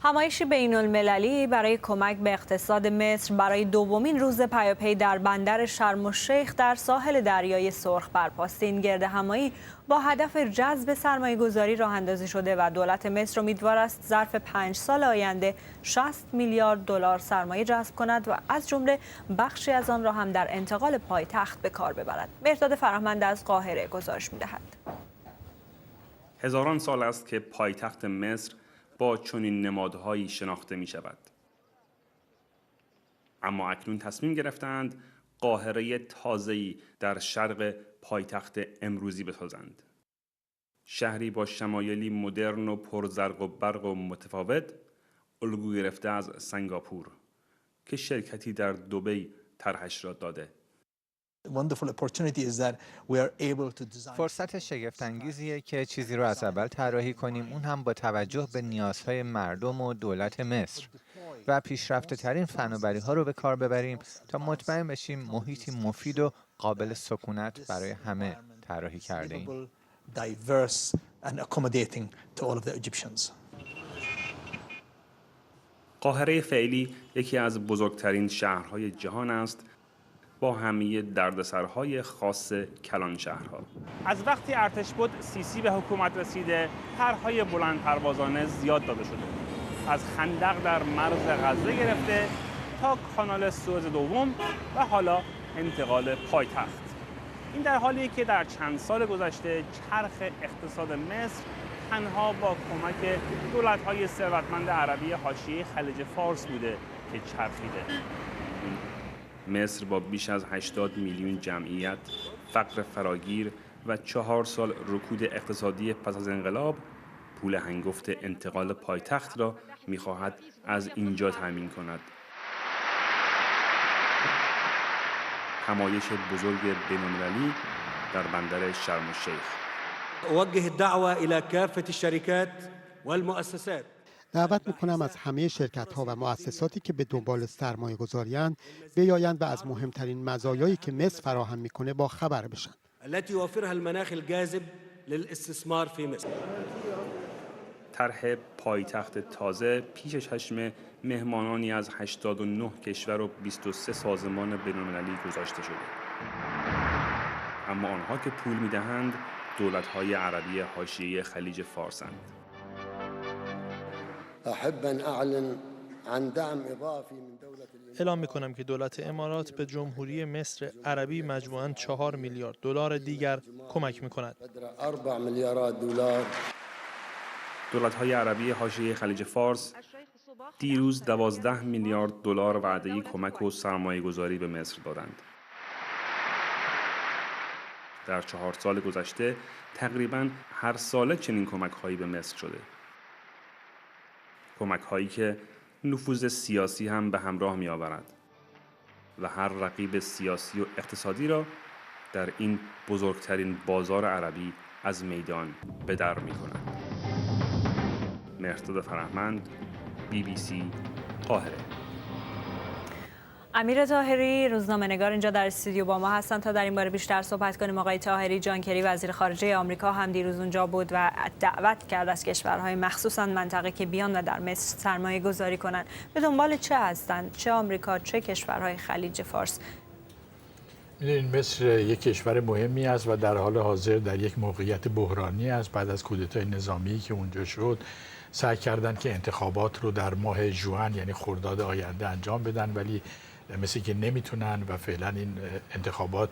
همایش بین‌المللی برای کمک به اقتصاد مصر برای دومین روز پیاپی در بندر شرم الشیخ در ساحل دریای سرخ برپاست. این گردهمایی با هدف جذب سرمایه‌گذاری راه اندازی شده و دولت مصر امیدوار است ظرف 5 سال آینده 60 میلیارد دلار سرمایه جذب کند و از جمله بخشی از آن را هم در انتقال پایتخت به کار ببرد. مهرداد فرهمند از قاهره گزارش می‌دهد. هزاران سال است که پایتخت مصر با چنین نمادهایی شناخته می شود. اما اکنون تصمیم گرفتند قاهره تازه‌ای در شرق پایتخت امروزی بسازند. شهری با شمایلی مدرن و پرزرق و برق و متفاوت، الگو گرفته از سنگاپور که شرکتی در دبی طرحش را داده. فرصت شگفت‌انگیزیه که چیزی رو از اول طراحی کنیم، اون هم با توجه به نیازهای مردم و دولت مصر و پیشرفته‌ترین فناوری‌ها رو به کار ببریم تا مطمئن بشیم محیطی مفید و قابل سکونت برای همه طراحی کرده‌ایم. قاهره فعلی یکی از بزرگترین شهرهای جهان است با همه دردسرهای خاص کلان شهرها. از وقتی ارتش بود سیسی به حکومت رسیده، طرحهای بلند پروازانه زیاد داده شده. از خندق در مرز غزه گرفته تا کانال سوئز دوم و حالا انتقال پایتخت. این در حالیه که در چند سال گذشته چرخ اقتصاد مصر تنها با کمک دولت‌های ثروتمند عربی حاشیه خلیج فارس بوده که چرخیده. مصر با بیش از 80 میلیون جمعیت، فقر فراگیر و 4 سال رکود اقتصادی پس از انقلاب، پول هنگفت انتقال پایتخت را می‌خواهد از اینجا تامین کند. همایش بزرگ بین‌المللی در بندر شرم الشیخ. اوجه الدعوه الى كافه الشركات والمؤسسات. دعوت میکنم از همه شرکت‌ها و مؤسساتی که به دنبال سرمایه‌گذاری‌اند بیایند و از مهمترین مزایایی که مصر فراهم میکنه با خبر بشن. التي يوفرها المناخ الجاذب للاستثمار في مصر. طرح پایتخت تازه پیش چشم مهمانانی از 89 کشور و 23 سازمان بین‌المللی گذاشته شده. اما آنها که پول میدهند دولت‌های عربی حاشیه خلیج فارسند. احب ان اعلن عن دعم اضافی من دولت اعلام می‌کنم که دولت امارات به جمهوری مصر عربی مجموعاً 4 میلیارد دلار دیگر کمک می‌کند. 4 میلیارد دلار. دولت‌های عربی حاشیه خلیج فارس دیروز 12 میلیارد دلار وعده کمک و سرمایه‌گذاری به مصر دادند. در 4 سال گذشته تقریباً هر ساله چنین کمک‌هایی به مصر شده. کمک‌هایی که نفوذ سیاسی هم به همراه می‌آورد و هر رقیب سیاسی و اقتصادی را در این بزرگترین بازار عربی از میدان به در می‌کند. مهرداد فرهمند، BBC قاهره. امیر طاهری روزنامه‌نگار اینجا در استودیو با ما هستن تا در این باره بیشتر صحبت کنیم. آقای طاهری، جان کری وزیر خارجه آمریکا هم دیروز اونجا بود و دعوت کرد از کشورهای مخصوصاً منطقه که بیان و در مصر سرمایه گذاری کنند. به دنبال چه هستند؟ چه آمریکا چه کشورهای خلیج فارس؟ می‌دونید مصر یک کشور مهمی است و در حال حاضر در یک موقعیت بحرانی است. بعد از کودتای نظامی که اونجا شد سعی کردن که انتخابات رو در ماه ژوئن یعنی خرداد آینده انجام بدن، ولی مثل که نمیتونن و فعلا این انتخابات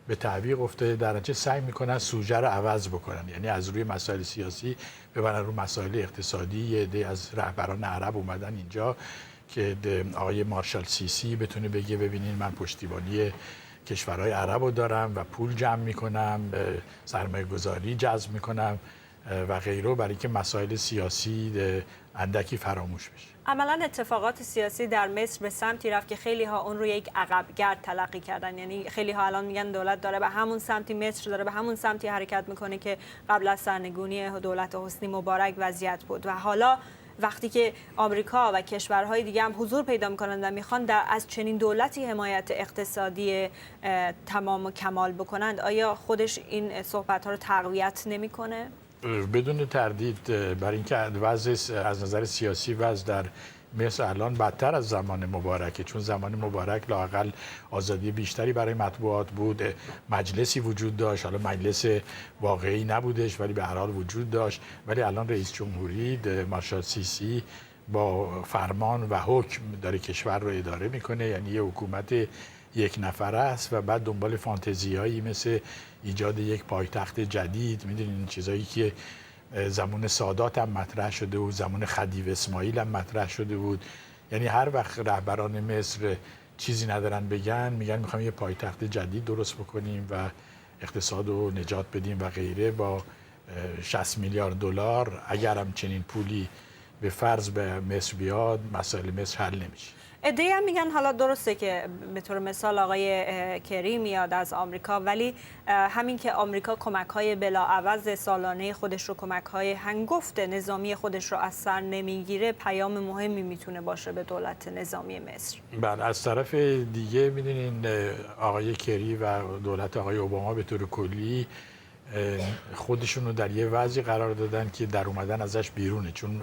به تعویق افتاده. در نتیجه سعی میکنن سوژه رو عوض بکنن، یعنی از روی مسائل سیاسی ببرن رو مسائل اقتصادی. یه عده از رهبران عرب اومدن اینجا که آقای مارشال سیسی بتونه بگه ببینین من پشتیبانی کشورهای عرب رو دارم و پول جمع میکنم، سرمایه گذاری جذب میکنم و غیره، برای که مسائل سیاسی اندکی فراموش بشه. عملاً اتفاقات سیاسی در مصر به سمتی رفت که خیلی ها اون رو یک عقب‌گرد تلقی کردن. یعنی خیلی ها الان میگن دولت داره به همون سمتی، مصر داره به همون سمتی حرکت میکنه که قبل از سرنگونی دولت حسنی مبارک وضعیت بود. و حالا وقتی که آمریکا و کشورهای دیگه هم حضور پیدا میکنن و میخوان از چنین دولتی حمایت اقتصادی تمام و کمال بکنند، آیا خودش این صحبت ها رو تقویت نمیکنه؟ بدون تردید، برای اینکه وضع از نظر سیاسی وضع در مصر الان بدتر از زمان مبارکه، چون زمان مبارک لااقل آزادی بیشتری برای مطبوعات بود، مجلسی وجود داشت، حالا مجلس واقعی نبودش ولی به هر حال وجود داشت. ولی الان رئیس جمهوری مارشال سیسی با فرمان و حکم داره کشور رو اداره میکنه، یعنی یه حکومت یک نفره است و بعد دنبال فانتزیایی مثل ایجاد یک پایتخت جدید. میدونین این چیزایی که زمان سادات هم مطرح شده بود، زمان خدیو اسماعیل هم مطرح شده بود. یعنی هر وقت رهبران مصر چیزی ندارن بگن میگن میخوایم یه پایتخت جدید درست بکنیم و اقتصاد رو نجات بدیم و غیره. با 60 میلیارد دلار اگر هم چنین پولی به فرض به مصر بیاد، مسائل مصر حل نمیشه. عده‌ای هم میگن حالا درسته که به طور مثال آقای کری میاد از آمریکا، ولی همین که آمریکا کمک‌های بلاعوض سالانه خودش رو، کمک‌های هنگفت نظامی خودش رو از سر نمیگیره، پیام مهمی میتونه باشه به دولت نظامی مصر. بله، از طرف دیگه میدونین آقای کری و دولت آقای اوباما به طور کلی خودشون رو در یه وضعی قرار دادن که در اومدن ازش بیرونه، چون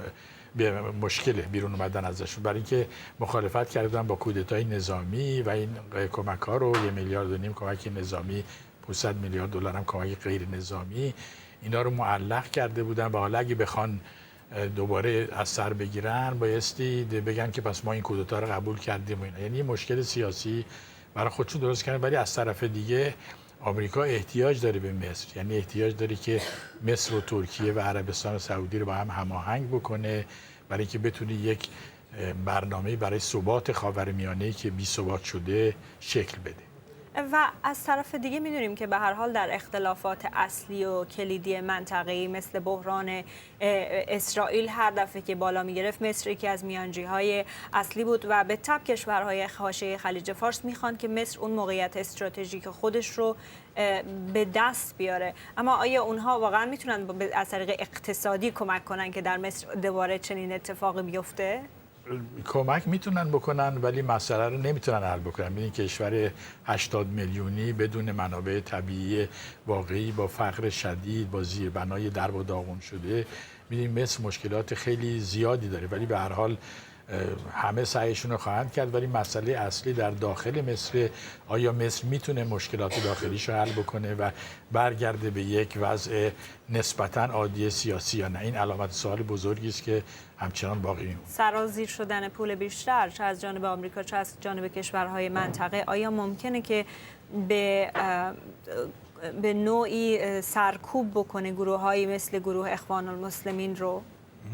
به مشکله بیرون اومدن ازشون، برای اینکه مخالفت کردن با کودتای نظامی و این کمک ها رو 1.5 میلیارد کمک نظامی، 500 میلیارد دلار هم کمک غیر نظامی، اینا رو معلق کرده بودن و حالا اگه بخوان دوباره از سر بگیرن بایستی بگن که پس ما این کودتا رو قبول کردیم و اینا. یعنی مشکل سیاسی برای خودشون درست کردن. ولی از طرف دیگه آمریکا احتیاج داره به مصر، یعنی احتیاج داره که مصر و ترکیه و عربستان و سعودی رو با هم هماهنگ بکنه برای اینکه بتونه یک برنامه برای ثبات خاورمیانه‌ای که بی ثبات شده شکل بده. و از طرف دیگه میدونیم که به هر حال در اختلافات اصلی و کلیدی منطقه‌ای مثل بحران اسرائیل هر دفعه که بالا میگرفت، مصر یکی از میانجی‌های اصلی بود و به تبع کشورهای حاشیه خلیج فارس میخوان که مصر اون موقعیت استراتژیک خودش رو به دست بیاره. اما آیا اونها واقعا میتونن از طریق اقتصادی کمک کنن که در مصر دوباره چنین اتفاقی بیفته؟ کمک میتونن بکنن ولی مسئله رو نمیتونن حل بکنن. ببینید کشور 80 میلیونی بدون منابع طبیعی واقعی، با فقر شدید، با زیربنای درب و داغون شده، می‌بینیم مصر مشکلات خیلی زیادی داره، ولی به هر حال همه سعیشون رو خواهند کرد. ولی مسئله اصلی در داخل مصر، آیا مصر میتونه مشکلات داخلیش رو حل بکنه و برگرده به یک وضع نسبتاً عادی سیاسی یا نه؟ این علامت سوال بزرگی است که همچنان باقی میمونه. سرازیر شدن پول بیشتر چه از جانب آمریکا چه از جانب کشورهای منطقه، آیا ممکنه که به نوعی سرکوب بکنه گروه‌هایی مثل گروه اخوان المسلمین رو؟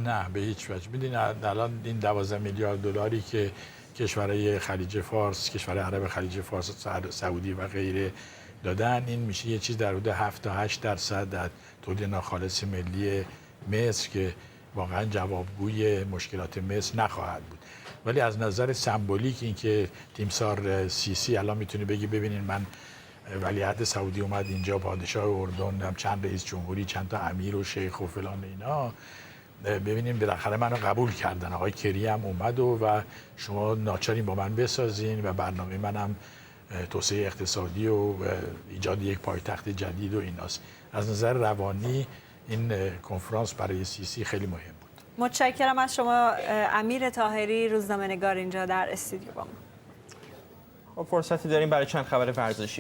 نه، به هیچ وجه. می‌دونید الان این 12 میلیارد دلاری که کشورهای خلیج فارس، کشور عرب خلیج فارس، سعودی و غیره دادن، این میشه یه چیز در حدود 7 تا 8% در تولید ناخالص ملی مصر که واقعا جوابگوی مشکلات مصر نخواهد بود. ولی از نظر سمبولیک این که تیمسار سیسی الان میتونه بگی ببینین من ولیعهد سعودی اومد اینجا، پادشاه اردن، چند رئیس جمهوری، چند تا امیر و شیخ و فلان اینا، ببینیم بالاخره منو قبول کردن، آقای کری هم اومد و شما ناچارین با من بسازین و برنامه منم توسعه اقتصادی و ایجاد یک پایتخت جدید و ایناست. از نظر روانی این کنفرانس برای سیسی خیلی مهم بود. متشکرم از شما امیر طاهری، روزنامه‌نگار اینجا در استودیو با ما. فرصتی داریم برای چند خبر ورزشی.